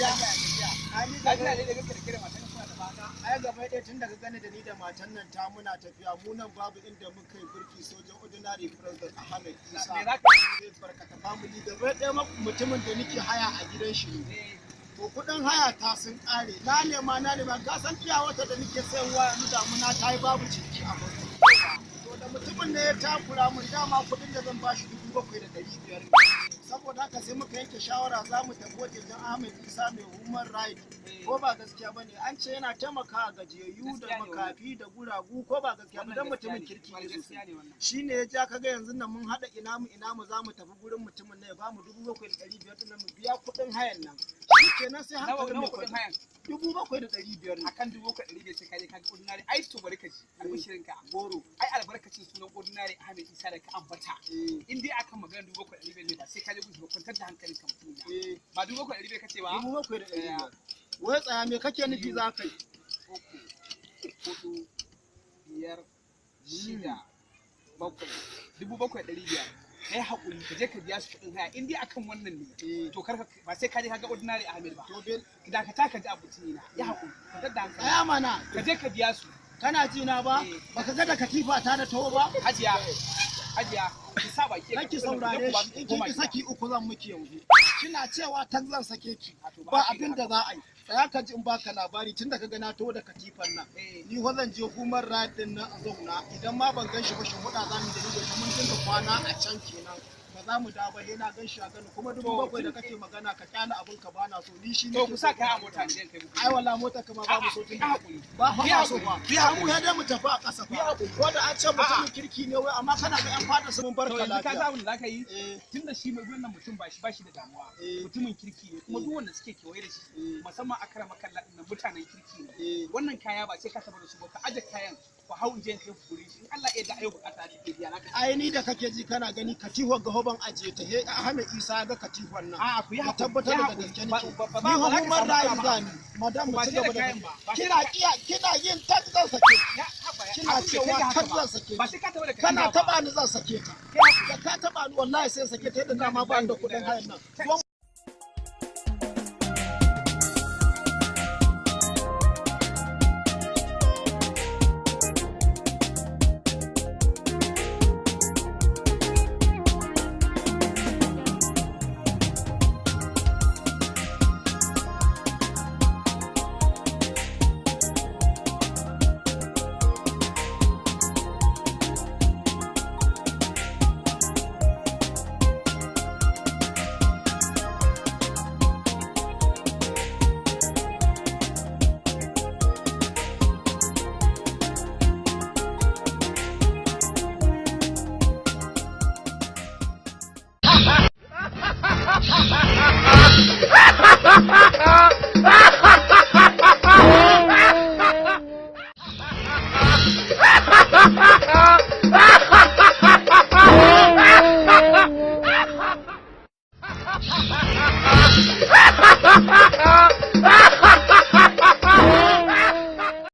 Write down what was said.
gajiya. Ani lafiya ne daga kirkire matan kuna da baka. Ai gaba ɗaya tun daga gane da ni da matan nan ta muna tafiya mu nan babu inda muka yi burki sojan ordinary president Ahmed Isa. Me zaka yi barkata family gaba ɗaya mutumin da nake haya a gidan shi ne. To kudin haya ta sun kare. Na nema ka san iya wata da nake sayarwa yanzu damuna ta yi babu ciniki a banki. To da mutumin ne ya takura mun dama kudin da zan bashi 7,500 ne. Saboda haka sai muka yanke shawara za mu tafi wajen Ahmed Isa mai human right. Ko ba gaskiya bane an ce yana taimakawa gajiyayyu da makafi da guragu ko ba gaskiya ba dan mutumin kirki ne. Shine ya ja kaga yanzu nan mun hada ina mu za mu tafi gurin mutumin ne ya ba mu 7,500 din nan mu biya kudin hayan nan. Shikenan sai hankalin mu kudin hayan 7,500 ne. Akan 7,500 sai kaje kaga ordinary ai to bari ka ji albishirin ka goro. Ai albarkacin sunan ordinary Ahmed Isa da ka ambata. In dai akan magana 7,500 ne ba sai kaje gudu kwantar da hankalin ka mutum ya. Ba 7,500 kace ba? 7,500. Wai tsaya me kake nufi za ka yi? 3, 4, 5, 6, 7, 7,500. Kai hakuri ka je ka biya su kuɗin haya in dai akan wannan ne to karka ba sai ka je ka ga ordinary Ahmed ba to da ka taka ji abuci na ya hakuri ka da hankali aya mana ka je ka biya su kana ji na ba baka ga da katifa ta da tawo ba hajiya ki sa baki kake saurare shi in kin saki uku zan miki yanzu kina cewa tan zan sake ki ba abin da za a yi tsaya ka ji in baka labari tunda ka ga na tawo da katifan nan ni ho zan je human right din nan a zauna idan ma ban gan shi ba shin huda zamu da ni da mun dinga kwana a can kenan ba za mu da ba na gan shi a gani kuma 7,000 da kake magana ka kyala abin ka bana so ni shi ne to ku sa kai a mota ne kai ai wallahi mota kuma babu so tun ba ba so ba mu da mu tafi a kasa fa ko da an ce mutumin kirki ne wai amma kana ga yan fada sun barka lafiya ka ga abin da zaka yi tunda shi mai wannan mutum ba shi da damuwa mutumin kirki ne kuma duk wanda suke kewaye da shi musamman akrama kallah din mutanen kirki ne wannan kaya ba sai ka taba da su ba ka aje kayan ku hau in je kai kuri shi Allah ya da ayo bukata take biya naka ai ni da kake ji kana gani katifar ga hoban aje ta he Ahmed Isa ga katifar nan a ku ya tabbatar da gaske nake ni hukumar rayu zani madam mu ci gaba da kina yin tazzan sake kina cewa tazzan sake ba sai ka taba da kana taba ni zan sake ka da ka taba ni wallahi sai sake ta da dama ba da kudin hayan nan Ha ha ha ha!